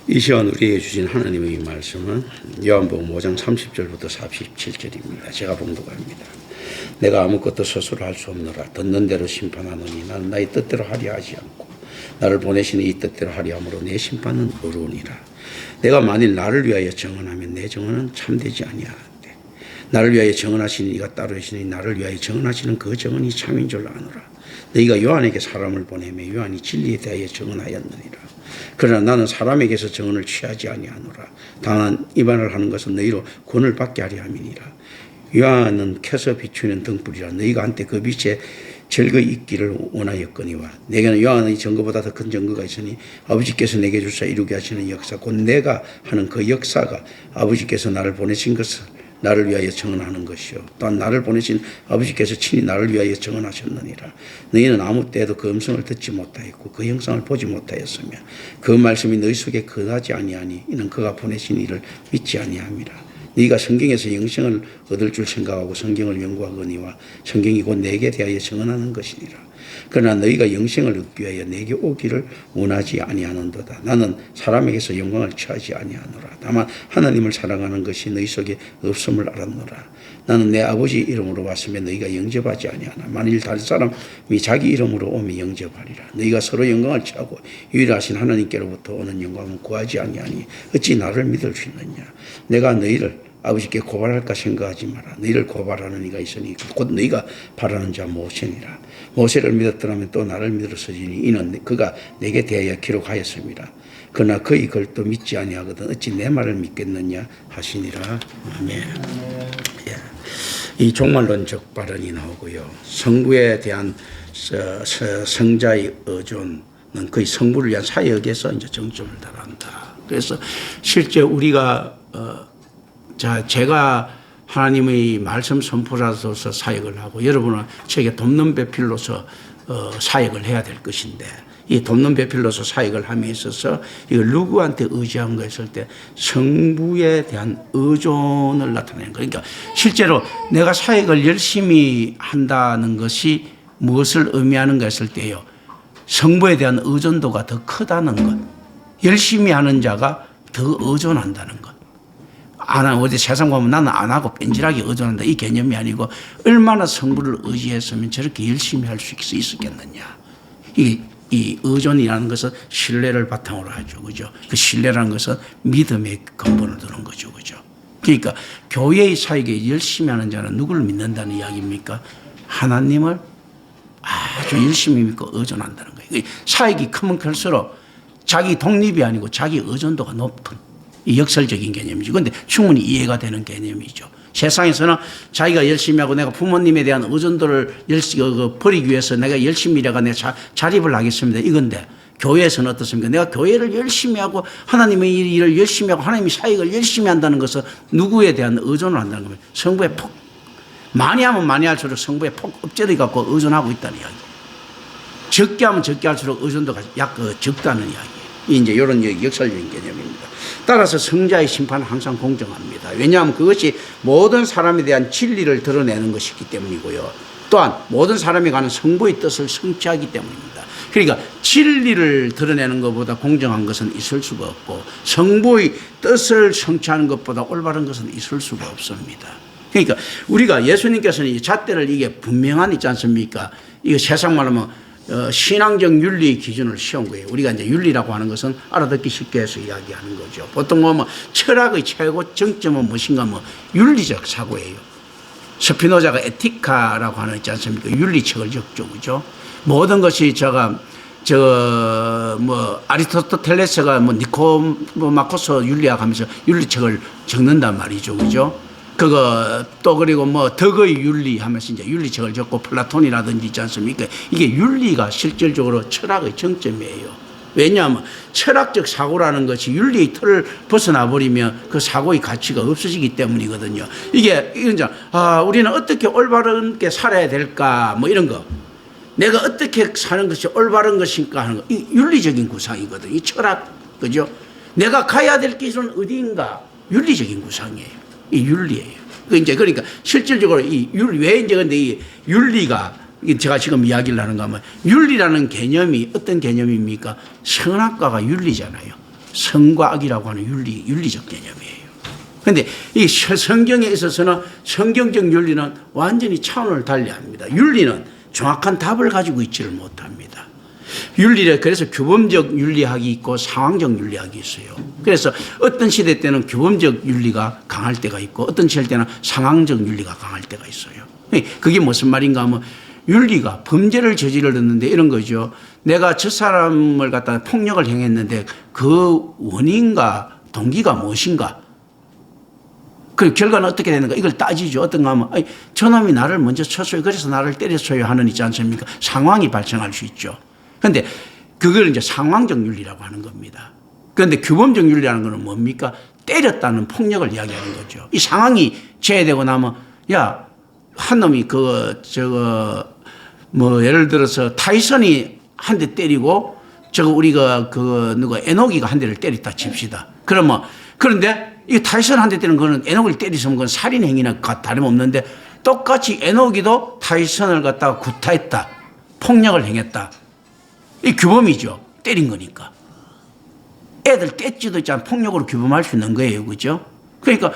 이 시간 우리에게 주신 하나님의 말씀은 요한복음 5장 30절부터 47절입니다. 제가 봉독합니다. 내가 아무것도 스스로 할 수 없노라. 듣는 대로 심판하노니 나는 나의 뜻대로 하려 하지 않고 나를 보내시는 이 뜻대로 하려 함으로 내 심판은 의로우니라. 내가 만일 나를 위하여 정언하면 내 정언은 참되지 아니하는데 나를 위하여 정언하시는 이가 따로 계시니 나를 위하여 정언하시는 그 정언이 참인 줄 아노라. 너희가 요한에게 사람을 보내며 요한이 진리에 대하여 정언하였느니라. 그러나 나는 사람에게서 정언을 취하지 아니하노라. 다만 이 말을 하는 것은 너희로 구원을 받게 하려 함이니라. 요한은 켜서 비추는 등불이라. 너희가 한때 그 빛에 즐거이 있기를 원하였거니와 내게는 요한의 증거보다 더 큰 증거가 있으니 아버지께서 내게 주사 이루게 하시는 역사 곧 내가 하는 그 역사가 아버지께서 나를 보내신 것을 나를 위하여 정언하는 것이요 또한 나를 보내신 아버지께서 친히 나를 위하여 정언하셨느니라. 너희는 아무 때에도 그 음성을 듣지 못하였고 그 형상을 보지 못하였으며 그 말씀이 너희 속에 거하지 아니하니 이는 그가 보내신 이를 믿지 아니함이라. 네가 성경에서 영생을 얻을 줄 생각하고 성경을 연구하거니와 성경이 곧 내게 대하여 정언하는 것이니라. 그러나 너희가 영생을 얻기 위하여 내게 오기를 원하지 아니하는도다. 나는 사람에게서 영광을 취하지 아니하노라. 다만 하나님을 사랑하는 것이 너희 속에 없음을 알았노라. 나는 내 아버지 이름으로 왔으며 너희가 영접하지 아니하나 만일 다른 사람이 자기 이름으로 오면 영접하리라. 너희가 서로 영광을 취하고 유일하신 하나님께로부터 오는 영광은 구하지 아니하니 어찌 나를 믿을 수 있느냐. 내가 너희를 아버지께 고발할까 생각하지 마라. 너희를 고발하는 이가 있으니 곧 너희가 바라는 자 모세니라. 모세를 믿었더라면 또 나를 믿었으니 이는 그가 내게 대하여 기록하였습니다. 그러나 그의 걸 또 믿지 아니하거든 어찌 내 말을 믿겠느냐 하시니라. 아멘. 예. 이 종말론적 발언이 나오고요. 성부에 대한 성자의 의존은 거의 성부를 위한 사역에서 이제 정점을 달한다. 그래서 실제 우리가 제가 하나님의 말씀 선포자로서 사역을 하고 여러분은 저에게 돕는 배필로서 사역을 해야 될 것인데 이 돕는 배필로서 사역을 함에 있어서 이걸 누구한테 의지한 것일 때 성부에 대한 의존을 나타내는 거예요. 그러니까 실제로 내가 사역을 열심히 한다는 것이 무엇을 의미하는가 했을 때요. 성부에 대한 의존도가 더 크다는 것. 열심히 하는 자가 더 의존한다는 것. 어디 세상 보면 나는 안 하고 뺀질하게 의존한다. 이 개념이 아니고 얼마나 성부를 의지했으면 저렇게 열심히 할 수 있었겠느냐. 이 의존이라는 것은 신뢰를 바탕으로 하죠. 그죠? 그 신뢰라는 것은 믿음의 근본을 두는 거죠. 그죠? 그러니까 교회의 사역에 열심히 하는 자는 누구를 믿는다는 이야기입니까? 하나님을 아주 열심히 믿고 의존한다는 거예요. 사역이 크면 클수록 자기 독립이 아니고 자기 의존도가 높은 이 역설적인 개념이죠. 그런데 충분히 이해가 되는 개념이죠. 세상에서는 자기가 열심히 하고 내가 부모님에 대한 의존도를 버리기 위해서 내가 열심히 일해가 내가 자립을 하겠습니다. 이건데 교회에서는 어떻습니까? 내가 교회를 열심히 하고 하나님의 일을 열심히 하고 하나님의 사역을 열심히 한다는 것은 누구에 대한 의존을 한다는 겁니다. 성부에 폭 많이 하면 많이 할수록 성부에 폭 엎질러 갖고 의존하고 있다는 이야기. 적게 하면 적게 할수록 의존도가 적다는 이야기. 이제 이런 역설적인 개념입니다. 따라서 성자의 심판은 항상 공정합니다. 왜냐하면 그것이 모든 사람에 대한 진리를 드러내는 것이기 때문이고요. 또한 모든 사람이 가는 성부의 뜻을 성취하기 때문입니다. 그러니까 진리를 드러내는 것보다 공정한 것은 있을 수가 없고 성부의 뜻을 성취하는 것보다 올바른 것은 있을 수가 없습니다. 그러니까 우리가 예수님께서는 이 잣대를 이게 분명한 있지 않습니까? 이거 세상 말하면 신앙적 윤리 기준을 세운 거예요. 우리가 이제 윤리라고 하는 것은 알아듣기 쉽게 해서 이야기하는 거죠. 보통 뭐 철학의 최고 정점은 무엇인가 윤리적 사고예요. 스피노자가 에티카라고 하는 있지 않습니까? 윤리책을 적죠. 그죠? 모든 것이 아리스토텔레스가 니코마코스 윤리학 하면서 윤리책을 적는단 말이죠. 그죠? 그리고 덕의 윤리 하면서 이제 윤리책을 적고 플라톤이라든지 있지 않습니까? 이게 윤리가 실질적으로 철학의 정점이에요. 왜냐하면 철학적 사고라는 것이 윤리의 틀을 벗어나 버리면 그 사고의 가치가 없어지기 때문이거든요. 우리는 어떻게 올바르게 살아야 될까? 이런 거. 내가 어떻게 사는 것이 올바른 것인가 하는 거. 이 윤리적인 구상이거든요. 이 철학. 그죠? 내가 가야 될 길은 어디인가? 윤리적인 구상이에요. 이 윤리예요. 그러니까 실질적으로 왜 이제 근데 이 윤리가 제가 지금 이야기를 하는가 하면 윤리라는 개념이 어떤 개념입니까? 선악과가 윤리잖아요. 선과 악이라고 하는 윤리적 개념이에요. 그런데 이 성경에 있어서는 성경적 윤리는 완전히 차원을 달리합니다. 윤리는 정확한 답을 가지고 있지를 못합니다. 윤리를 그래서 규범적 윤리학이 있고 상황적 윤리학이 있어요. 그래서 어떤 시대 때는 규범적 윤리가 강할 때가 있고 어떤 시대 때는 상황적 윤리가 강할 때가 있어요. 그게 무슨 말인가 하면 윤리가 범죄를 저질렀는데 이런 거죠. 내가 저 사람을 갖다가 폭력을 행했는데 그 원인과 동기가 무엇인가? 그 결과는 어떻게 되는가? 이걸 따지죠. 어떤가 하면 저놈이 나를 먼저 쳤어요. 그래서 나를 때렸어요 하는 있지 않습니까? 상황이 발생할 수 있죠. 그런데 그걸 이제 상황적 윤리라고 하는 겁니다. 그런데 규범적 윤리라는 것은 뭡니까? 때렸다는 폭력을 이야기하는 거죠. 이 상황이 제외되고 나면 야, 한 놈이 예를 들어서 타이슨이 한 대 때리고 우리가 누가 에녹이가 한 대를 때렸다 칩시다. 그런데 이 타이슨 한 대 때리는 거는 에녹을 때리면 그건 살인 행위나 다름없는데 똑같이 에녹이도 타이슨을 갖다가 구타했다. 폭력을 행했다. 이 규범이죠. 때린 거니까. 애들 떼지도 있지 않아 폭력으로 규범할 수 있는 거예요. 그죠? 그러니까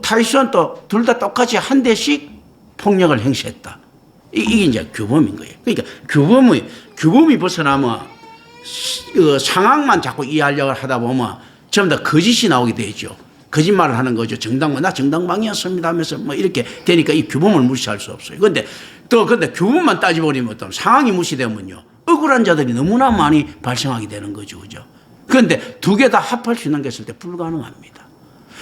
타이슨도 둘 다 똑같이 한 대씩 폭력을 행사했다. 이게 이제 규범인 거예요. 그러니까 규범이 벗어나면 상황만 자꾸 이해하려고 하다 보면 전부 다 거짓이 나오게 되죠. 거짓말을 하는 거죠. 나 정당방위였습니다 하면서 이렇게 되니까 이 규범을 무시할 수 없어요. 근데 규범만 따져버리면 또 상황이 무시되면요. 억울한 자들이 너무나 많이 발생하게 되는 거죠. 그죠? 그런데 두 개 다 합할 수 있는 게 있을 때 불가능합니다.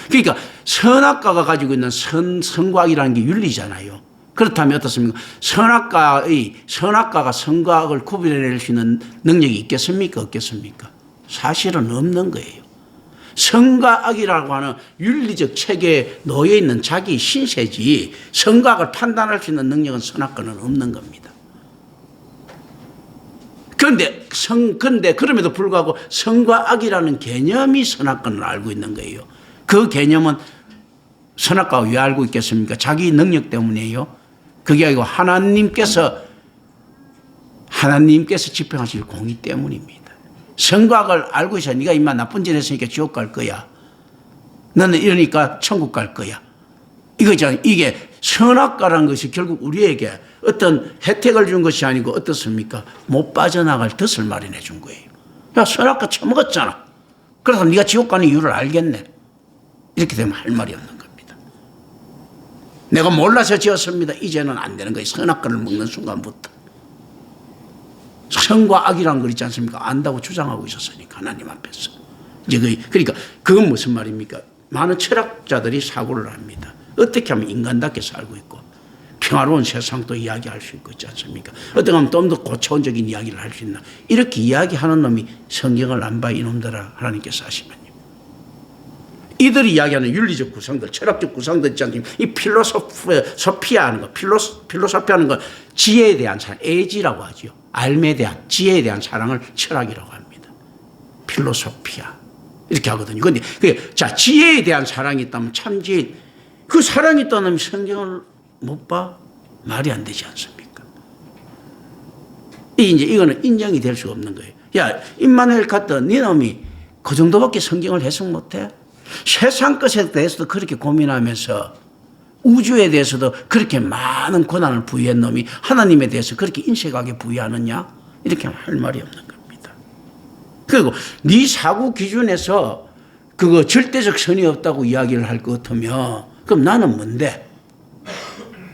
그러니까 선악과가 가지고 있는 선과 악이라는 게 윤리잖아요. 그렇다면 어떻습니까? 선악과가 선과 악을 구별해낼 수 있는 능력이 있겠습니까? 없겠습니까? 사실은 없는 거예요. 선과 악이라고 하는 윤리적 체계에 놓여 있는 자기 신세지 선과 악을 판단할 수 있는 능력은 선악과는 없는 겁니다. 그런데 그럼에도 불구하고 선과 악이라는 개념이 선악과는 알고 있는 거예요. 그 개념은 선악과가 왜 알고 있겠습니까? 자기 능력 때문이에요. 그게 아니고 하나님께서 집행하실 공의 때문입니다. 선과 악을 알고 있어. 네가 인마 나쁜 짓 했으니까 지옥 갈 거야. 너는 이러니까 천국 갈 거야. 이거잖아요. 이게 선악과라는 것이 결국 우리에게 어떤 혜택을 준 것이 아니고 어떻습니까? 못 빠져나갈 덫을 마련해 준 거예요. 야, 선악과 처먹었잖아. 그래서 네가 지옥 가는 이유를 알겠네. 이렇게 되면 할 말이 없는 겁니다. 내가 몰라서 지었습니다. 이제는 안 되는 거예요. 선악과를 먹는 순간부터. 선과 악이라는 걸 있지 않습니까? 안다고 주장하고 있었으니까 하나님 앞에서. 그러니까 그건 무슨 말입니까? 많은 철학자들이 사고를 합니다. 어떻게 하면 인간답게 살고 있고 평화로운 세상도 이야기할 수 있고 있지 않습니까? 어떻게 하면 좀 더 고차원적인 이야기를 할 수 있나? 이렇게 이야기하는 놈이 성경을 안 봐 이놈들아 하나님께서 하시면요. 이들이 이야기하는 윤리적 구성들, 철학적 구성들 있지 않습니까? 이 필로소피아하는 거, 필로소피하는 거 지혜에 대한 사랑, 에지라고 하죠. 알에 대한, 지혜에 대한 사랑을 철학이라고 합니다. 필로소피아. 이렇게 하거든요. 근데 지혜에 대한 사랑이 있다면 참 지혜, 그 사랑이 있다면 성경을 못 봐? 말이 안 되지 않습니까? 이거는 인정이 될 수가 없는 거예요. 야, 임마누엘 카트, 네 놈이 그 정도밖에 성경을 해석 못해? 세상 것에 대해서도 그렇게 고민하면서 우주에 대해서도 그렇게 많은 권한을 부여한 놈이 하나님에 대해서 그렇게 인색하게 부여하느냐? 이렇게 할 말이 없는 겁니다. 그리고 네 사고 기준에서 그거 절대적 선이 없다고 이야기를 할 것 같으면 그럼 나는 뭔데?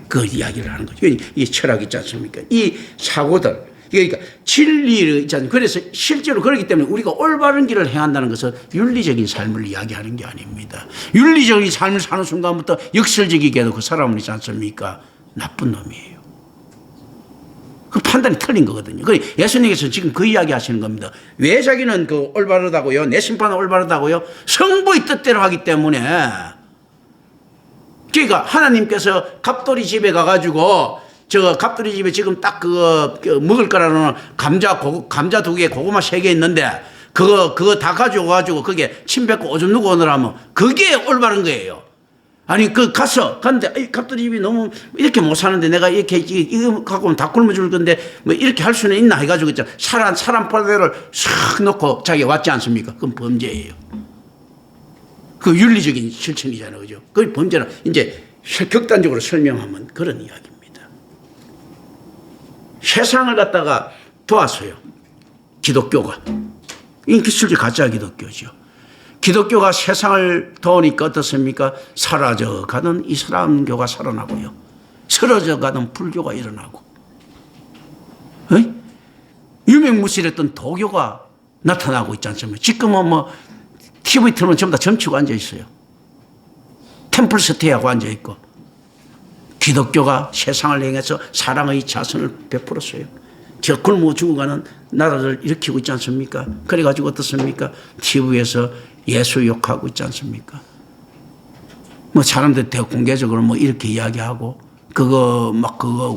그 이야기를 하는 거죠. 이 철학 있지 않습니까? 이 사고들. 그러니까 진리를 있지 않습니까? 그래서 실제로 그렇기 때문에 우리가 올바른 길을 행한다는 것은 윤리적인 삶을 이야기하는 게 아닙니다. 윤리적인 삶을 사는 순간부터 역설적이게도 그 사람은 있지 않습니까? 나쁜 놈이에요. 그 판단이 틀린 거거든요. 예수님께서 지금 그 이야기 하시는 겁니다. 왜 자기는 그 올바르다고요? 내 심판은 올바르다고요? 성부의 뜻대로 하기 때문에. 그러니까 하나님께서 갑돌이 집에 가가지고 갑돌이 집에 지금 딱 먹을 거라는 감자 2개, 고구마 3개 있는데 그거 다 가져가지고 그게 침 뱉고 오줌 누고 오느라면 그게 올바른 거예요. 아니, 갔는데, 갑자기 집이 너무 이렇게 못 사는데 내가 이렇게 이거 갖고 오면 다 굶어 죽을 건데 뭐 이렇게 할 수는 있나 해가지고 있잖아. 사람 포대를 싹 놓고 자기가 왔지 않습니까? 그건 범죄예요. 그 윤리적인 실천이잖아요. 그죠? 그 범죄는 이제 극단적으로 설명하면 그런 이야기입니다. 세상을 갖다가 도왔어요. 기독교가. 인기술지 가짜 기독교죠. 기독교가 세상을 도우니까 어떻습니까? 사라져가는 이슬람교가 살아나고요. 쓰러져가는 불교가 일어나고. 유명무실했던 도교가 나타나고 있지 않습니까? 지금은 뭐 TV 틀면 전부 다 점치고 앉아있어요. 템플스테이하고 앉아있고. 기독교가 세상을 향해서 사랑의 자선을 베풀었어요. 저 굶어 죽어가는 나라를 일으키고 있지 않습니까? 그래가지고 어떻습니까? TV에서 예수 욕하고 있지 않습니까? 뭐 사람들 대공개적으로 뭐 이렇게 이야기하고 그거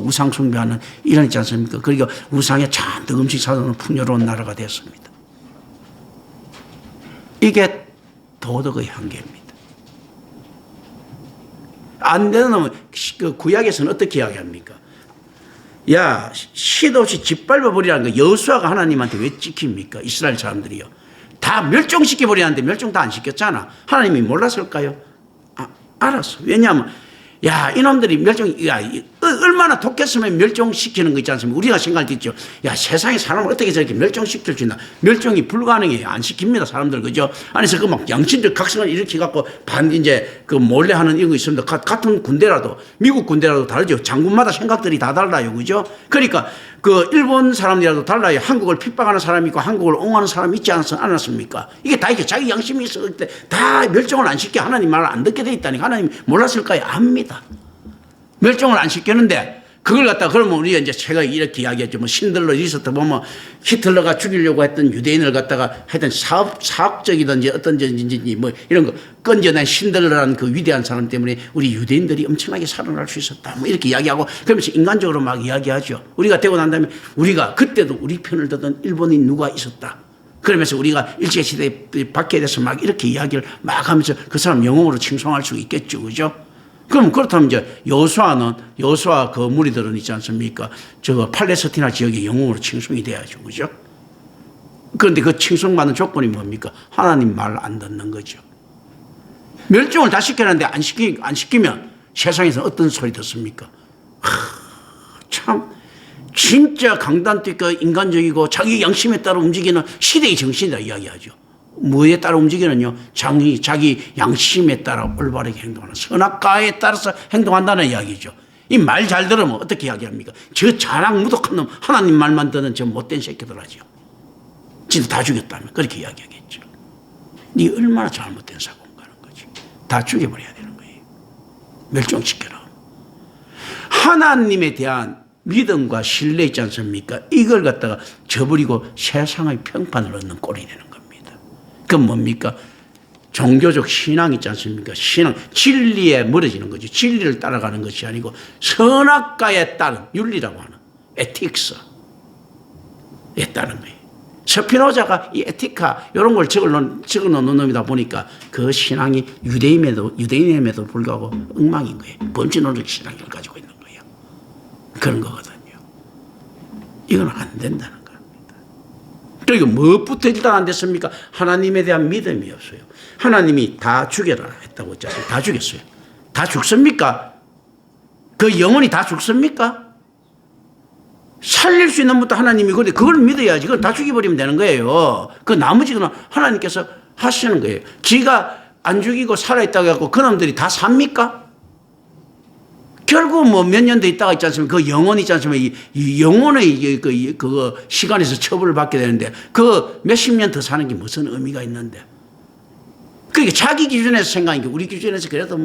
우상 숭배하는 이런 있지 않습니까? 그러니까 우상에 잔뜩 음식 사놓는 풍요로운 나라가 됐습니다. 이게 도덕의 한계입니다. 안 되는 놈은 그 구약에서는 어떻게 이야기합니까? 야, 시도 없이 짓밟아버리라는 거 여호수아가 하나님한테 왜 찍힙니까? 이스라엘 사람들이요. 다 멸종시켜버리는데 멸종 다 안 시켰잖아. 하나님이 몰랐을까요? 알았어. 왜냐하면 야, 이놈들이 얼마나 독했으면 멸종시키는 거 있지 않습니까? 우리가 생각할 때 있죠. 야, 세상에 사람을 어떻게 저렇게 멸종시킬 수 있나? 멸종이 불가능해요. 안 시킵니다, 사람들. 그죠? 안에서 그 막 양심적 각성을 일으켜갖고 이제 그 몰래 하는 이런 거 있습니다. 같은 군대라도, 미국 군대라도 다르죠. 장군마다 생각들이 다 달라요. 그죠? 그러니까 그 일본 사람이라도 달라요. 한국을 핍박하는 사람이 있고 한국을 옹호하는 사람이 있지 않았습니까? 이게 다 이렇게 자기 양심이 있을 때 다 멸종을 안 시켜 하나님 말을 안 듣게 돼 있다니까. 하나님 몰랐을까요? 압니다. 멸종을 안 시켰는데 그걸 갖다가 그러면 우리가 이제 제가 이렇게 이야기했죠. 뭐 신들러 리스트 보면 히틀러가 죽이려고 했던 유대인을 갖다가 하여튼 사업적이든지 어떤지 뭐 이런 거 건져낸 신들러라는 그 위대한 사람 때문에 우리 유대인들이 엄청나게 살아날 수 있었다. 뭐 이렇게 이야기하고 그러면서 인간적으로 막 이야기하죠. 우리가 되고 난 다음에 우리가 그때도 우리 편을 듣던 일본인 누가 있었다. 그러면서 우리가 일제시대에 박해에 대해서 막 이렇게 이야기를 막 하면서 그 사람 영웅으로 칭송할 수 있겠죠. 그죠? 그럼 그렇다면 이제 여호수아 그 무리들은 있지 않습니까? 저 팔레스티나 지역의 영웅으로 칭송이 돼야죠. 그죠? 그런데 그 칭송받는 조건이 뭡니까? 하나님 말 안 듣는 거죠. 멸종을 다 시켜놨는데 안 시키면 세상에서 어떤 소리 듣습니까? 참 진짜 강단되고 인간적이고 자기 양심에 따라 움직이는 시대의 정신이라 이야기하죠. 뭐에 따라 움직이는요? 자기 양심에 따라 올바르게 행동하는 선악과에 따라서 행동한다는 이야기죠. 이 말 잘 들으면 어떻게 이야기합니까? 저 자랑 무독한 놈 하나님 말만 듣는 저 못된 새끼들 하죠. 진짜 다 죽였다면 그렇게 이야기하겠죠. 네 얼마나 잘못된 사고인가 하는 거지. 다 죽여버려야 되는 거예요. 멸종시켜라. 하나님에 대한 믿음과 신뢰 있지 않습니까? 이걸 갖다가 저버리고 세상의 평판을 얻는 꼴이 되는 겁니다. 그건 뭡니까? 종교적 신앙 있지 않습니까? 신앙, 진리에 멀어지는 거죠. 진리를 따라가는 것이 아니고 선악과에 따른 윤리라고 하는 에틱스에 따른 거예요. 스피노자가 이 에티카 이런 걸 적어놓는 놈이다 보니까 그 신앙이 유대인임에도 불구하고 엉망인 거예요. 범죄론적 신앙을 가지고 있는 거예요. 그런 거거든요. 이건 안 된다는 겁니다. 그리고 무엇부터 일단 안 됐습니까? 하나님에 대한 믿음이 없어요. 하나님이 다 죽여라 했다고 했잖아요. 다 죽였어요. 다 죽습니까? 그 영혼이 다 죽습니까? 살릴 수 있는 것도 하나님이 그런데 그걸 믿어야지. 그걸 다 죽여버리면 되는 거예요. 그 나머지는 하나님께서 하시는 거예요. 지가 안 죽이고 살아있다고 해갖고 그놈들이 다 삽니까? 결국 뭐 몇 년 더 있다가 있지 않습니까? 그 영혼이 있지 않습니까? 이 영혼의 그 시간에서 처벌을 받게 되는데 그 몇십 년 더 사는 게 무슨 의미가 있는데. 그러니까 자기 기준에서 생각하니까 우리 기준에서 그래도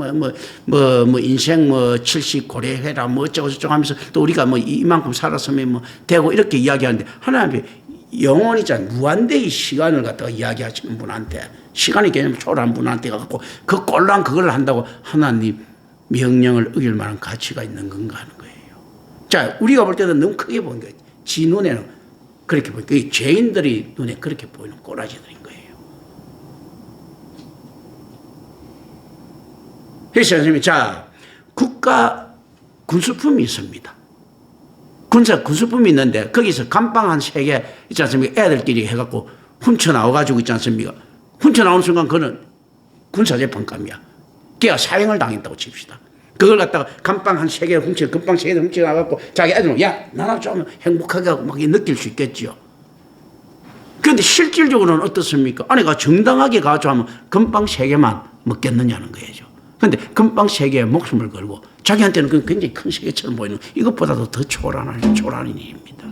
인생 70 고래해라 어쩌고 저쩌고 하면서 또 우리가 이만큼 살았으면 되고 이렇게 이야기하는데 하나님이 영원이잖아요. 무한대의 시간을 갖다가 이야기하시는 분한테 시간의 개념을 초월한 분한테 가갖고 그 꼴랑 그걸 한다고 하나님 명령을 어길 만한 가치가 있는 건가 하는 거예요. 자, 우리가 볼 때는 너무 크게 보는 거예요. 지 눈에는 그렇게 보니까 죄인들이 눈에 그렇게 보이는 꼬라지들인 거예요. 그래서 선생님, 자, 국가 군수품이 있습니다. 군수품이 있는데 거기서 감방 한 3개 있지 않습니까? 애들끼리 해갖고 훔쳐나와가지고 있지 않습니까? 훔쳐나오는 순간 그는 군사재판감이야. 걔가 사형을 당했다고 칩시다. 그걸 갖다가 감방 한 3개 금방 3개 훔쳐나와갖고 자기 애들은 야, 나랑 좀 행복하게 하고 막 느낄 수 있겠죠. 그런데 실질적으로는 어떻습니까? 아내가 정당하게 가서 하면 금방 3개만 먹겠느냐는 거예요. 그런데 금방 3개에 목숨을 걸고 자기한테는 그 굉장히 큰 세계처럼 보이는 이것보다도 더 초라한 일입니다.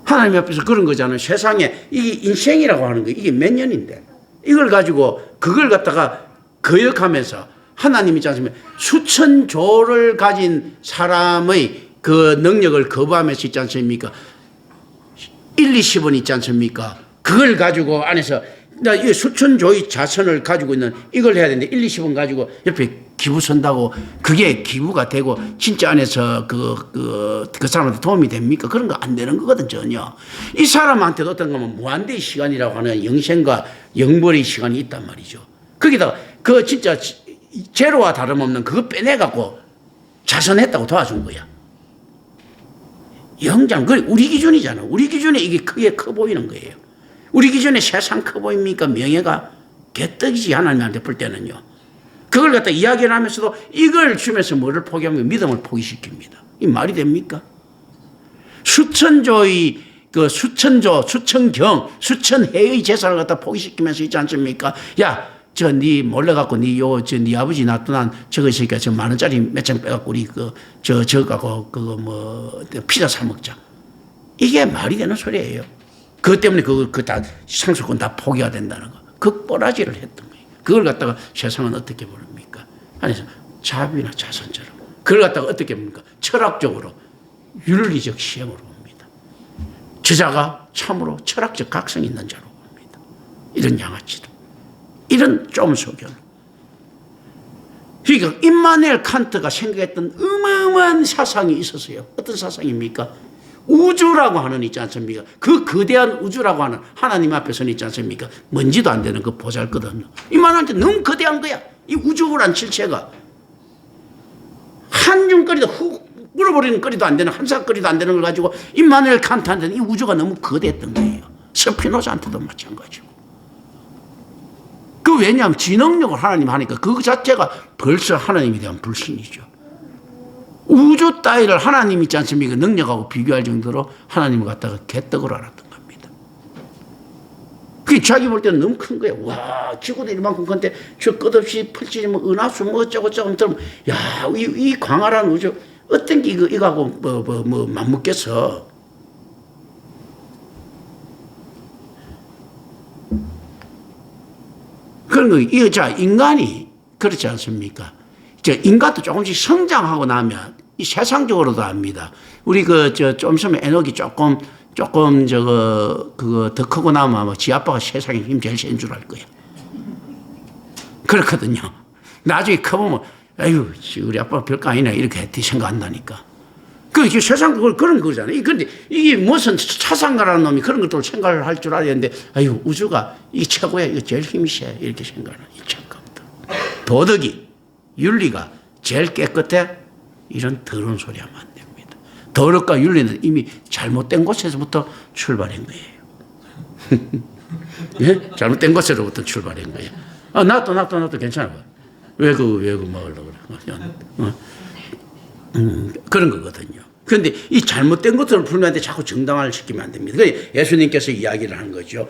하나님 앞에서 그런 거잖아요. 세상에 이게 인생이라고 하는 거 이게 몇 년인데 이걸 가지고 그걸 갖다가 거역하면서 하나님이 있지 않습니까? 수천 조를 가진 사람의 그 능력을 거부하면서 있지 않습니까? 1, 20원 있지 않습니까? 그걸 가지고 안에서 나 이 수천 조의 자선을 가지고 있는 이걸 해야 되는데 1, 20원 가지고 옆에 기부 선다고 그게 기부가 되고 진짜 안에서 그 사람한테 도움이 됩니까? 그런 거 안 되는 거거든 전혀. 이 사람한테도 어떤 거면 무한대의 시간이라고 하는 영생과 영벌의 시간이 있단 말이죠. 거기다가 그 진짜 제로와 다름없는 그거 빼내갖고 자선했다고 도와준 거야. 영장, 그 우리 기준이잖아. 우리 기준에 이게 크게 커 보이는 거예요. 우리 기준에 세상 커 보입니까? 명예가 개떡이지 하나님한테 볼 때는요. 그걸 갖다 이야기를 하면서도 이걸 주면서 뭐를 포기하면 믿음을 포기시킵니다. 이 말이 됩니까? 수천조의 그 수천조, 수천경, 수천해의 재산을 갖다 포기시키면서 있지 않습니까? 야, 저 니 몰래 갖고 니 아버지 놔두난 저거 있으니까 저 10,000원짜리 몇 장 빼갖고 우리 저거 갖고 그거 뭐 피자 사 먹자. 이게 말이 되는 소리예요. 그것 때문에 그 다 상속권 다 포기해야 된다는 거. 그 꼬라지를 했던 거예요. 그걸 갖다가 세상은 어떻게 부릅니까? 아니, 자비나 자선처럼. 그걸 갖다가 어떻게 봅니까? 철학적으로 윤리적 시행으로 봅니다. 저자가 참으로 철학적 각성이 있는 자로 봅니다. 이런 양아치들. 이런 좀 소견. 그러니까 임마누엘 칸트가 생각했던 어마어마한 사상이 있었어요. 어떤 사상입니까? 우주라고 하는 있지 않습니까? 그 거대한 우주라고 하는 하나님 앞에서는 있지 않습니까? 먼지도 안 되는 그 보잘것없는 이만한테 너무 거대한 거야. 이 우주란 실체가 한 줌거리도 훅 물어버리는 거리도 안 되는 한 사거리도 안 되는 걸 가지고 임마누엘 칸트한테는 이 우주가 너무 거대했던 거예요. 스피노자한테도 마찬가지고. 그 왜냐하면 지능력을 하나님 하니까 그 자체가 벌써 하나님에 대한 불신이죠. 우주 따위를 하나님 있지 않습니까? 능력하고 비교할 정도로 하나님을 갖다가 개떡으로 알았던 겁니다. 그게 자기 볼 때는 너무 큰 거예요. 와, 지구도 이만큼 큰데 저 끝없이 펼치지 뭐 은하수 뭐 어쩌고저쩌고 들으면 야, 이 광활한 우주 어떤 게 이거하고 뭐 맞먹겠어. 그런 거, 이거 자, 인간이 그렇지 않습니까? 인간도 조금씩 성장하고 나면 이 세상적으로도 압니다. 우리 좀 있으면 에너지 조금 그거 더 크고 나면 아마 지 아빠가 세상에 힘 제일 센 줄 알 거야. 그렇거든요. 나중에 커보면, 아유, 우리 아빠가 별거 아니네. 이렇게 생각한다니까. 세상 그런 거잖아요. 그런데 이게 무슨 차상가라는 놈이 그런 것들을 생각을 할 줄 알았는데, 아유, 우주가 이게 최고야. 이거 제일 힘이 세. 이렇게 생각하는 이 착각들. 도덕이, 윤리가 제일 깨끗해. 이런 더러운 소리 하면 안 됩니다. 도덕과 윤리는 이미 잘못된 곳에서부터 출발한 거예요. 예? 잘못된 곳에서부터 출발한 거예요. 아, 나도 괜찮아. 왜 먹으려고 그래. 그런 거거든요. 그런데 이 잘못된 것들을 풀면한테 자꾸 정당화를 시키면 안 됩니다. 예수님께서 이야기를 하는 거죠.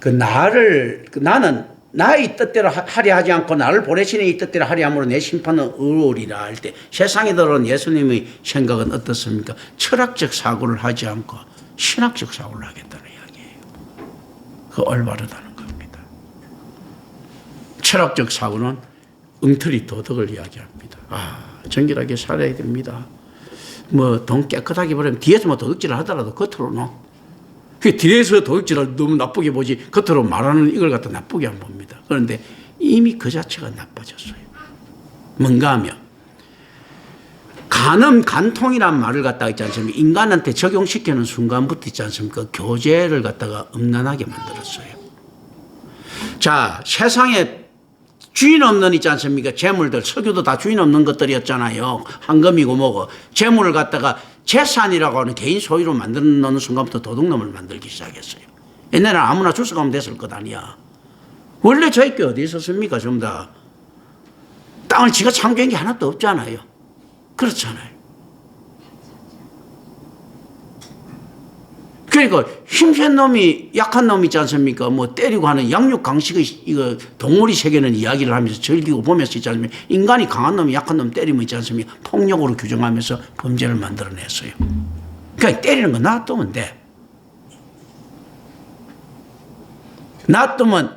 나는 나의 뜻대로 하려 하지 않고 나를 보내시는 이 뜻대로 하려 함으로 내 심판은 의로우리라 할 때 세상에 들어온 예수님의 생각은 어떻습니까? 철학적 사고를 하지 않고 신학적 사고를 하겠다는 이야기예요. 그 올바르다는 겁니다. 철학적 사고는 엉터리 도덕을 이야기합니다. 정결하게 살아야 됩니다. 돈 깨끗하게 버리면 뒤에서 도둑질을 하더라도 겉으로는 뒤에서 도둑질을 너무 나쁘게 보지 겉으로 말하는 이걸 갖다 나쁘게 안 봅니다. 그런데 이미 그 자체가 나빠졌어요. 뭔가 하면 간통이란 말을 갖다가 있지 않습니까? 인간한테 적용시키는 순간부터 있지 않습니까? 교제를 갖다가 음란하게 만들었어요. 자, 세상에 주인 없는 있지 않습니까? 재물들, 석유도 다 주인 없는 것들이었잖아요. 황금이고 뭐고. 재물을 갖다가 재산이라고 하는 개인 소유로 만들어 놓는 순간부터 도둑놈을 만들기 시작했어요. 옛날에는 아무나 주워가면 됐을 것 아니야. 원래 저희 게 어디 있었습니까? 전부 다. 땅을 지가 창조한 게 하나도 없잖아요. 그렇잖아요. 그러니까 힘센 놈이 약한 놈 있지 않습니까? 뭐 때리고 하는 양육 강식의 이거 동물이 세계는 이야기를 하면서 즐기고 보면서 있지 않습니까? 인간이 강한 놈이 약한 놈 때리면 있지 않습니까? 폭력으로 규정하면서 범죄를 만들어냈어요. 그러니까 때리는 거 놔두면 돼. 놔두면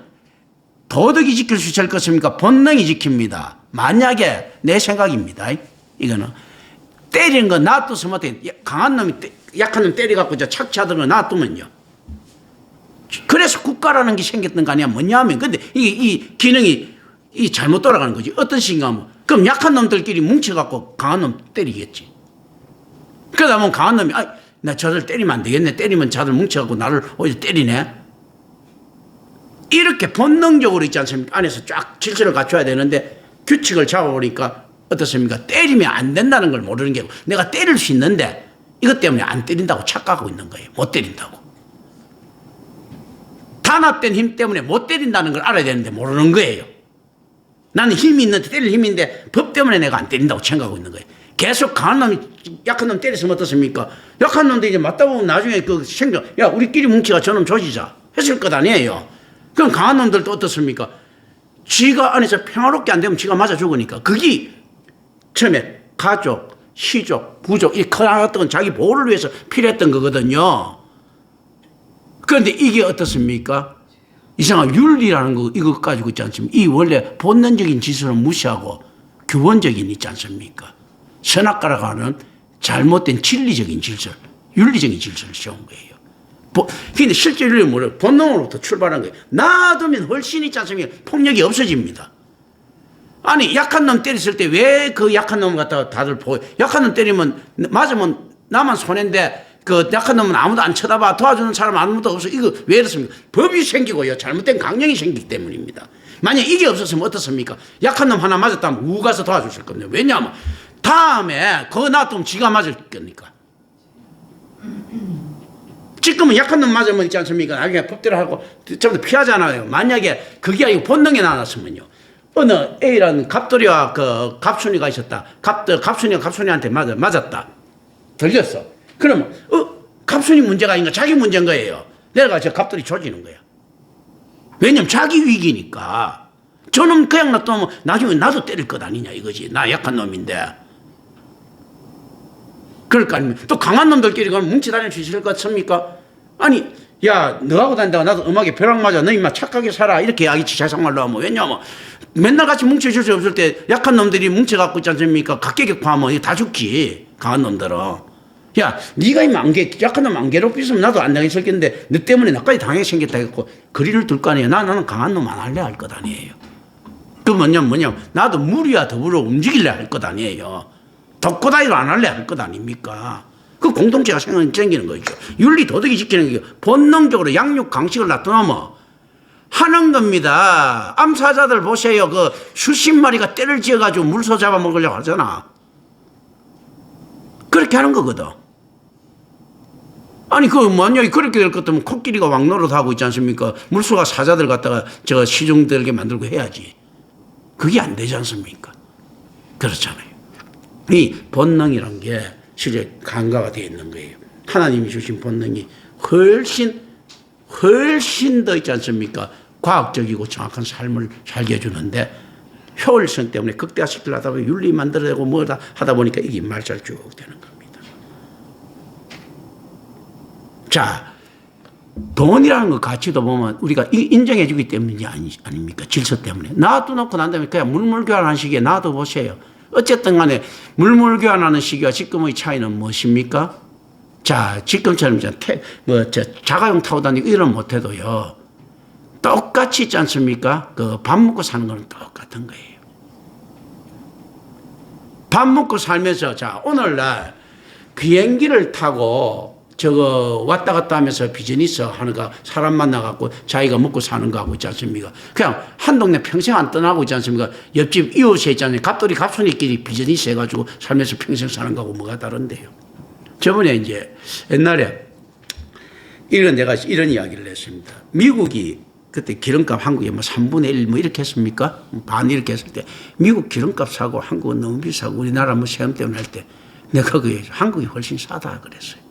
도덕이 지킬 수 있을 것입니까? 본능이 지킵니다. 만약에 내 생각입니다. 이거는 때리는 거 놔두면 어떻게 강한 놈이 약한 놈 때려갖고 착취하던 거 놔두면요. 그래서 국가라는 게 생겼던 거 아니야. 뭐냐면 근데 이 기능이 잘못 돌아가는 거지. 어떤 식인가 하면 그럼 약한 놈들끼리 뭉쳐갖고 강한 놈 때리겠지. 그러다 보면 강한 놈이 나 저들 때리면 안 되겠네. 때리면 자들 뭉쳐갖고 나를 오히려 때리네. 이렇게 본능적으로 있지 않습니까? 안에서 쫙 질서를 갖춰야 되는데 규칙을 잡아보니까 어떻습니까? 때리면 안 된다는 걸 모르는 게 내가 때릴 수 있는데 이것 때문에 안 때린다고 착각하고 있는 거예요. 못 때린다고. 단합된 힘 때문에 못 때린다는 걸 알아야 되는데 모르는 거예요. 나는 힘이 있는데 때릴 힘인데 법 때문에 내가 안 때린다고 생각하고 있는 거예요. 계속 강한 놈이 약한 놈 때렸으면 어떻습니까? 약한 놈도 이제 맞다 보면 나중에 그 생각, 야 우리끼리 뭉치가 저놈 조지자 했을 것 아니에요. 그럼 강한 놈들도 어떻습니까? 지가 안에서 평화롭게 안 되면 지가 맞아 죽으니까 그게 처음에 가족, 시족, 부족 이 커나갔던 건 자기 보호를 위해서 필요했던 거거든요. 그런데 이게 어떻습니까? 이상한 윤리라는 거 이거 가지고 있지 않습니까? 이 원래 본능적인 지수를 무시하고 규범적인 있지 않습니까? 선악과라고 하는 잘못된 진리적인 질서, 윤리적인 질서를 세운 거예요. 근데 실제 윤리는 뭐래요? 본능으로부터 출발한 거예요. 놔두면 훨씬 있지 않습니까? 폭력이 없어집니다. 아니 약한 놈 때렸을 때 왜 그 약한 놈 갖다가 다들 보여? 약한 놈 때리면 맞으면 나만 손해인데 그 약한 놈은 아무도 안 쳐다봐. 도와주는 사람 아무도 없어. 이거 왜 이렇습니까? 법이 생기고요. 잘못된 강령이 생기기 때문입니다. 만약 이게 없었으면 어떻습니까? 약한 놈 하나 맞았다면 우 가서 도와주실 겁니다. 왜냐하면 다음에 그거 놔두면 지가 맞을 거니까. 지금은 약한 놈 맞으면 있지 않습니까? 나중에 법대로 하고 전부 피하잖아요. 만약에 그게 아니고 본능에 나왔으면요. 어느 A라는 갑돌이와 그 갑순이가 있었다. 갑순이가 갑순이한테 맞았다. 들렸어. 그러면 갑순이 문제가 아닌가? 자기 문제인 거예요. 내가 저 갑돌이 조지는 거야. 왜냐면 자기 위기니까. 저놈 그냥 놔두면 나중에 나도 때릴 것 아니냐 이거지. 나 약한 놈인데. 그럴까 아니면 또 강한 놈들끼리 그럼 뭉치 다닐 수 있을 것 같습니까? 아니 야 너하고 다닌다고 나도 음악에 벼락 맞아. 너 임마 착하게 살아. 이렇게 이야기치 세상말로 하면. 왜냐하면 맨날 같이 뭉쳐줄 수 없을 때 약한 놈들이 뭉쳐갖고 있지 않습니까? 각계격파하면 다 죽지. 강한 놈들은. 야 네가 임마 약한 놈 안 괴롭혔으면 나도 안 당했을 텐데 너 때문에 나까지 당하게 생겼다 했고 거리를 둘 거 아니에요. 나는 강한 놈 안 할래 할 것 아니에요. 그 뭐냐면 나도 무리와 더불어 움직일래 할 것 아니에요. 독고다이로 안 할래 할 것 아닙니까? 그 공동체가 생기는 거죠. 윤리 도덕이 지키는 게 본능적으로 양육 강식을 놔두면 하는 겁니다. 암사자들 보세요. 그 수십 마리가 떼를 지어가지고 물소 잡아먹으려고 하잖아. 그렇게 하는 거거든. 아니 만약에 그렇게 될 것 같으면 코끼리가 왕노릇하고 있지 않습니까? 물소가 사자들 갖다가 저 시중들에게 만들고 해야지. 그게 안 되지 않습니까? 그렇잖아요. 이 본능이란 게 실제 간과가 되어 있는 거예요. 하나님이 주신 본능이 훨씬 더 있지 않습니까? 과학적이고 정확한 삶을 살게 해주는데 효율성 때문에 극대화시키려 하다 보니 윤리 만들어내고 뭐다 하다 보니까 이게 말잘 쭉 되는 겁니다. 자, 돈이라는 거 가치도 보면 우리가 인정해 주기 때문이 아닙니까? 질서 때문에. 놔두놓고 난 다음에 그냥 물물교환하는 시기에 놔둬보세요. 어쨌든 간에 물물교환하는 시기와 지금의 차이는 무엇입니까? 자, 지금처럼 자가용 타고 다니고 이런 못해도요. 똑같이 있지 않습니까? 그 밥 먹고 사는 거는 똑같은 거예요. 밥 먹고 살면서 자, 오늘날 비행기를 타고 저거 왔다 갔다 하면서 비즈니스 하는 거 사람 만나갖고 자기가 먹고 사는 거 하고 있지 않습니까? 그냥 한 동네 평생 안 떠나고 있지 않습니까? 옆집 이웃에 있잖아요. 갑돌이 갑순이끼리 비즈니스 해가지고 살면서 평생 사는 거하고 뭐가 다른데요. 저번에 이제 옛날에 내가 이런 이야기를 했습니다. 미국이 그때 기름값 한국에 뭐 3분의 1 뭐 이렇게 했습니까? 반 이렇게 했을 때 미국 기름값 사고 한국은 너무 비싸고 우리나라 뭐 세금 때문에 할 때 내가 그게 한국이 훨씬 싸다 그랬어요.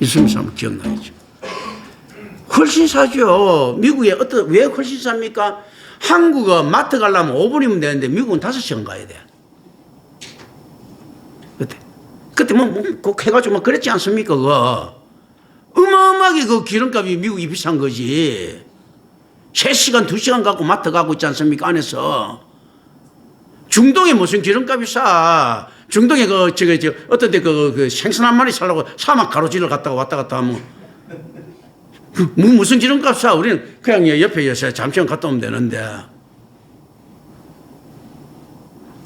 이승민 사람 기억나죠? 훨씬 싸죠. 미국에 왜 훨씬 쌉니까? 한국은 마트 가려면 5분이면 되는데 미국은 5시간 가야 돼. 그때 꼭 해가지고 막 그랬지 않습니까? 그거. 어마어마하게 그 기름값이 미국이 비싼 거지. 3시간, 2시간 갖고 마트 가고 있지 않습니까? 안에서. 중동에 무슨 기름값이 싸. 중동에 어떤 데 그 생선 한 마리 살려고 사막 가로질러 갔다가 왔다 갔다 하면. 무슨 기름값 싸. 우리는 그냥 옆에 잠시만 갔다 오면 되는데.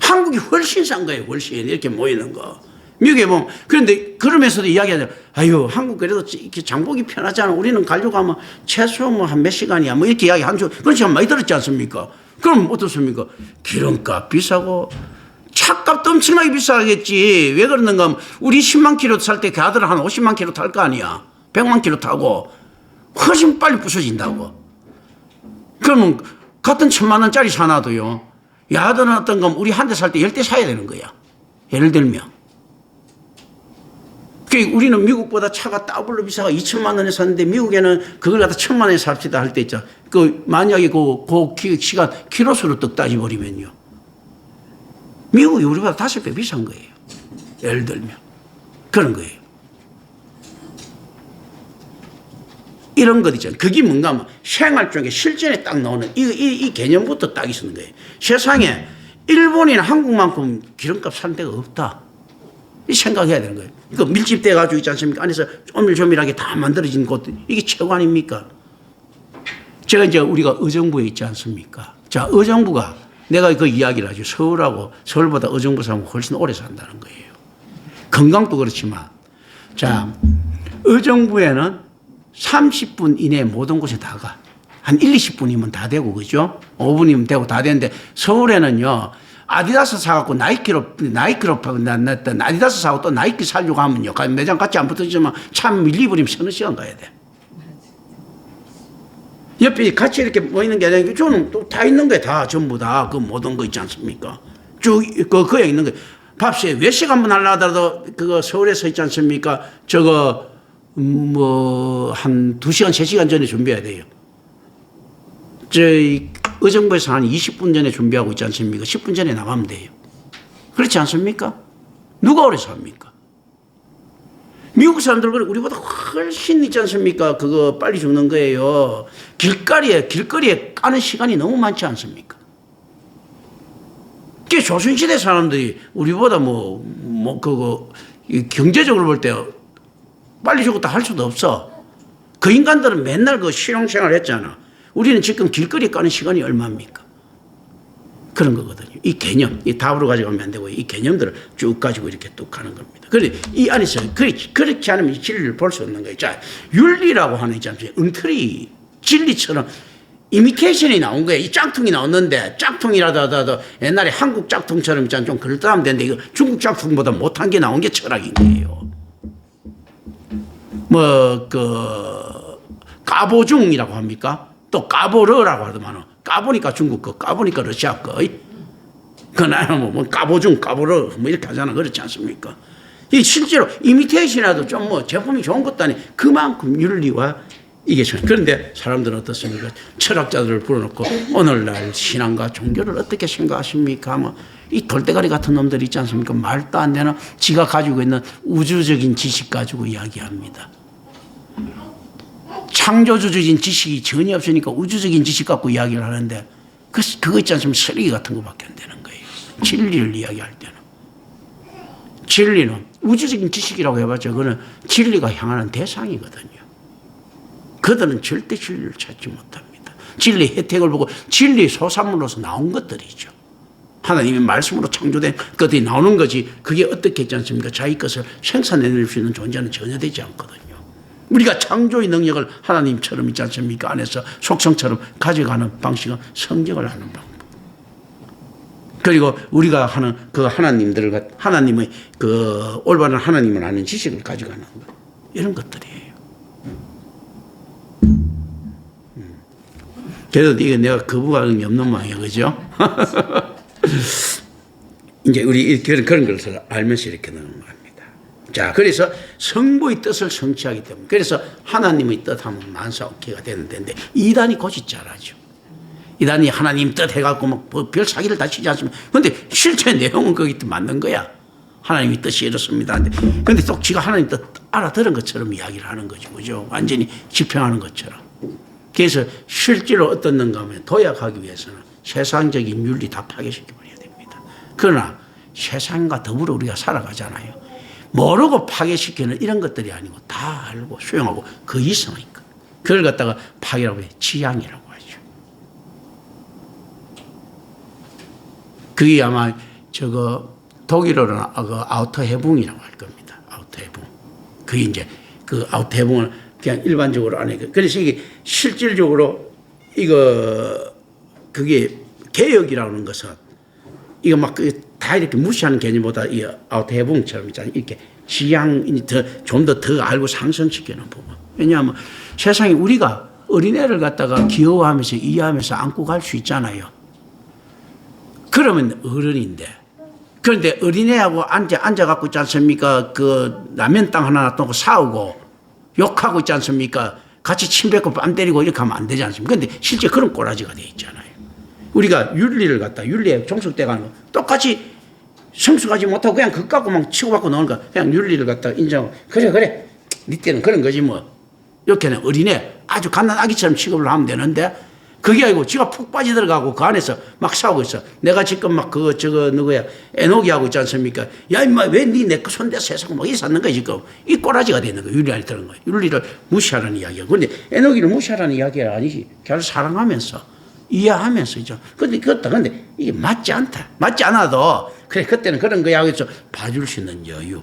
한국이 훨씬 싼 거예요. 훨씬. 이렇게 모이는 거. 미국에 보면, 그런데 그러면서도 이야기하잖아요. 아유, 한국 그래도 이렇게 장보기 편하잖아. 우리는 가려고 하면 최소 뭐 한 몇 시간이야. 뭐 이렇게 이야기 한 주, 그런 시간 많이 들었지 않습니까? 그럼 어떻습니까? 기름값 비싸고 차값도 엄청나게 비싸겠지. 왜 그러는가 하면 우리 10만 킬로 살 때 그 아들은 한 50만 킬로 탈 거 아니야. 100만 킬로 타고 훨씬 빨리 부서진다고. 그러면 같은 1,000만 원짜리 사놔도요. 야들은 어떤 건 우리 한 대 살 때 10대 사야 되는 거야. 예를 들면. 우리는 미국보다 차가 더블로 비싸가 2천만 원에 샀는데 미국에는 그걸 갖다 1,000만 원에 삽시다 할 때 있죠. 만약에 시간 키로수로 떡 따져버리면요. 미국이 우리보다 5배 비싼 거예요. 예를 들면. 그런 거예요. 이런 것 있잖아요. 그게 뭔가 하면 생활 중에 실전에 딱 나오는 이 개념부터 딱 있는 거예요. 세상에 일본이나 한국만큼 기름값 사는 데가 없다. 이 생각해야 되는 거예요. 그 밀집돼 가지고 있지 않습니까? 안에서 조밀조밀하게 다 만들어진 곳 이게 최고 아닙니까? 제가 이제 우리가 의정부에 있지 않습니까? 자, 의정부가 내가 그 이야기를 하죠. 서울보다 의정부 사람은 훨씬 오래 산다는 거예요. 건강도 그렇지만 자, 의정부에는 30분 이내에 모든 곳에 다 가. 한 20분이면 다 되고 그죠? 5분이면 되고 다 되는데 서울에는요. 아디다스 사갖고 나이키로 아디다스 사고 또 나이키 살려고 하면요. 매장 같이 안 붙어지지만 참 밀리버리면 서너 시간 가야 돼. 옆에 같이 이렇게 모이는 게 아니라 저는 또 다 있는 거예요. 다 전부 다 그 모든 거 있지 않습니까? 쭉 그에 있는 거예요. 밥새 외식 한번 하려 하더라도 그거 서울에서 있지 않습니까? 저거 뭐 한 2시간 3시간 전에 준비해야 돼요. 저희 의정부에서 한 20분 전에 준비하고 있지 않습니까? 10분 전에 나가면 돼요. 그렇지 않습니까? 누가 오래 삽니까? 미국 사람들 우리보다 훨씬 있지 않습니까? 그거 빨리 죽는 거예요. 길거리에 까는 시간이 너무 많지 않습니까? 그 조선시대 사람들이 우리보다 경제적으로 볼 때 빨리 죽었다 할 수도 없어. 그 인간들은 맨날 그 실용생활 했잖아. 우리는 지금 길거리 까는 시간이 얼마입니까? 그런 거거든요. 이 개념, 이 답으로 가져가면 안 되고 이 개념들을 쭉 가지고 이렇게 뚝 가는 겁니다. 그런데 이 안에서 그렇게 않으면 이 진리를 볼 수 없는 거예요. 자, 윤리라고 하는 있잖아요. 엉터리 진리처럼 이미테이션이 나온 거예요. 이 짝퉁이 나왔는데 짝퉁이라도 하더라도 옛날에 한국 짝퉁처럼 있잖아요. 좀 그럴듯하면 되는데 이거 중국 짝퉁보다 못한 게 나온 게 철학인 거예요. 까보중이라고 합니까? 또 까보르라고 하더만은 까보니까 중국 거, 까보니까 러시아 거. 그 나는 까보중, 까보르 뭐 이렇게 하잖아. 그렇지 않습니까? 이 실제로 이미테이션이라도 좀 제품이 좋은 것도 아니 그만큼 윤리와 이게 그런데 사람들은 어떻습니까? 철학자들을 불러놓고 오늘날 신앙과 종교를 어떻게 생각하십니까? 이 돌대가리 같은 놈들 있지 않습니까? 말도 안 되는 지가 가지고 있는 우주적인 지식 가지고 이야기합니다. 창조주적인 지식이 전혀 없으니까 우주적인 지식 갖고 이야기를 하는데 그거 있지 않습니까? 쓰레기 같은 거밖에 안 되는 거예요. 진리를 이야기할 때는. 진리는 우주적인 지식이라고 해봤자 그거는 진리가 향하는 대상이거든요. 그들은 절대 진리를 찾지 못합니다. 진리의 혜택을 보고 진리의 소산물로서 나온 것들이죠. 하나님의 말씀으로 창조된 것들이 나오는 거지 그게 어떻게 있지 않습니까? 자기 것을 생산해낼 수 있는 존재는 전혀 되지 않거든요. 우리가 창조의 능력을 하나님처럼 있지 않습니까? 안에서 속성처럼 가져가는 방식은 성경을 하는 방법. 그리고 우리가 하는 그 하나님의 그 올바른 하나님을 아는 지식을 가져가는 것. 이런 것들이에요. 그래도 이거 내가 거부감이 없는 모양이야, 그죠? 이제 우리 그런 것을 알면서 이렇게 넘어갑니다. 자, 그래서 성부의 뜻을 성취하기 때문에, 그래서 하나님의 뜻하면 만사오케가 되는데, 이단이 고집 잘하죠. 이단이 하나님 뜻 해갖고 막 별 사기를 다 치지 않습니까? 근데 실제 내용은 거기 맞는 거야. 하나님의 뜻이 이렇습니다. 근데 또 지가 하나님 뜻 알아들은 것처럼 이야기를 하는 거죠. 그죠? 완전히 지평하는 것처럼. 그래서 실제로 어떻는가 하면 도약하기 위해서는 세상적인 윤리 다 파괴시켜버려야 됩니다. 그러나 세상과 더불어 우리가 살아가잖아요. 모르고 파괴시키는 이런 것들이 아니고 다 알고 수용하고 그 이상의 것. 그걸 갖다가 파괴라고 해. 지향이라고 하죠. 그게 아마 독일어로는 아우터 해붕이라고 할 겁니다. 아우터 해붕. 그게 이제 그 아우터 해붕은 그냥 일반적으로 안 해. 그래서 이게 실질적으로 그게 개혁이라는 것은 이거 막 다 이렇게 무시하는 개념보다 이 아우터 해붕처럼 있잖아요. 이렇게 지향이 좀 더 알고 상승시키는 부분. 왜냐하면 세상에 우리가 어린애를 갖다가 귀여워하면서 이해하면서 안고 갈 수 있잖아요. 그러면 어른인데. 그런데 어린애하고 앉아갖고 있지 않습니까? 그 라면 땅 하나 놔두고 싸우고 욕하고 있지 않습니까? 같이 침 뱉고 뺨 때리고 이렇게 하면 안 되지 않습니까? 그런데 실제 그런 꼬라지가 돼 있잖아요. 우리가 윤리에 종속돼가는 거 똑같이 성숙하지 못하고 그냥 그거 갖고 막 치고받고 노는 거 그냥 윤리를 갖다 인정하고 그래 네 때는 그런 거지 뭐. 이렇게는 어린애 아주 갓난 아기처럼 취급을 하면 되는데 그게 아니고 지가 푹 빠져들어가고 그 안에서 막 싸우고 있어. 내가 지금 막 누구야 에녹이 하고 있지 않습니까? 야 임마 왜 네 내 거 손대 세상 막 이랬는 거야 지금. 이 꼬라지가 되는 거야. 윤리 안에 들은 거야. 윤리를 무시하라는 이야기야. 그런데 에녹이를 무시하라는 이야기가 아니지. 걔를 사랑하면서 이해하면서 있죠. 근데 이게 맞지 않다. 맞지 않아도 그래 그때는 그런 거야 하면서 봐줄 수 있는 여유.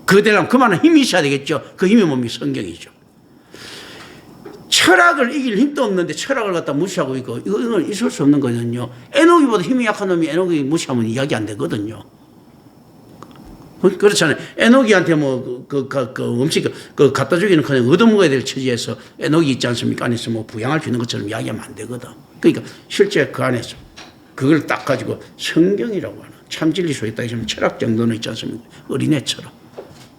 그대로 그만한 힘이 있어야 되겠죠. 그 힘이 뭡니까? 성경이죠. 철학을 이길 힘도 없는데 철학을 갖다 무시하고 있고 이건 있을 수 없는 거거든요. 에녹이보다 힘이 약한 놈이 에녹이 무시하면 이야기 안 되거든요. 그렇잖아요. 에녹이한테 음식 갖다 주기는 그냥 얻어먹어야 될 처지에서 에녹이 있지 않습니까? 안에서 부양할 수 있는 것처럼 이야기하면 안 되거든. 그러니까 실제 그 안에서 그걸 딱 가지고 성경이라고 하는 참진리 속에 있다 하시면 철학 정도는 있지 않습니까? 어린애처럼.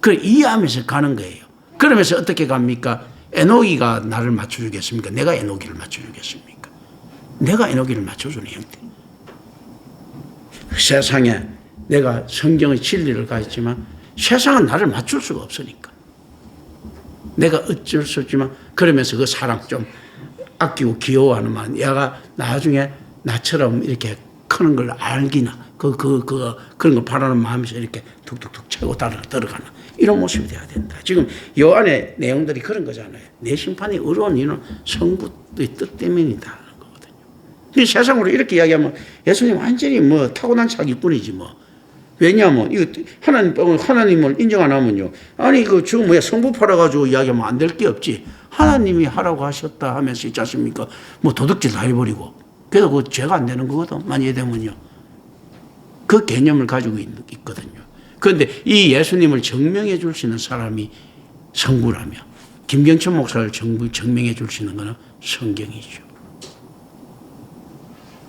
그걸 이해하면서 가는 거예요. 그러면서 어떻게 갑니까? 에녹이가 나를 맞춰주겠습니까? 내가 에녹이를 맞춰주겠습니까? 내가 에녹이를 맞춰주는 형태. 세상에 내가 성경의 진리를 가졌지만 세상은 나를 맞출 수가 없으니까. 내가 어쩔 수 없지만 그러면서 그 사랑 좀 아끼고 귀여워하는 만 얘가 나중에 나처럼 이렇게 크는 걸 알기나 그런 걸 바라는 마음에서 이렇게 툭툭툭 채고 들어가는 이런 모습이 돼야 된다. 지금 이 안에 내용들이 그런 거잖아요. 내 심판이 어려운 이유는 성부의 뜻 때문이다. 세상으로 이렇게 이야기하면 예수님 완전히 타고난 사기꾼이지 왜냐하면 이거 하나님을 인정 안 하면요. 아니 성부 팔아가지고 이야기하면 안 될 게 없지. 하나님이 하라고 하셨다 하면서 있지 않습니까? 도둑질 다 해버리고. 그래서 그 죄가 안 되는 거거든. 만약에 되면요. 그 개념을 가지고 있거든요. 그런데 이 예수님을 증명해 줄 수 있는 사람이 성부라며 김경천 목사를 증명해 줄 수 있는 것은 성경이죠.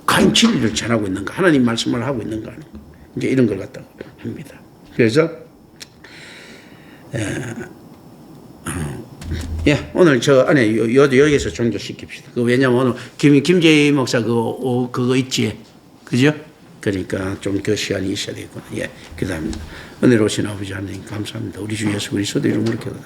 과연 진리를 전하고 있는가? 하나님 말씀을 하고 있는가? 하는 거. 이제 이런 걸 갖다가 합니다. 그래서 오늘 저 안에 여기서 종교시킵시다. 왜냐면 오늘 김재희 목사 그거 있지, 그죠? 그러니까 좀 그 시간이 있어야 되겠구나. 그다음에 은혜로우신 아버지 하나님 감사합니다. 우리 주 예수 그리스도 이름으로 기도합니다.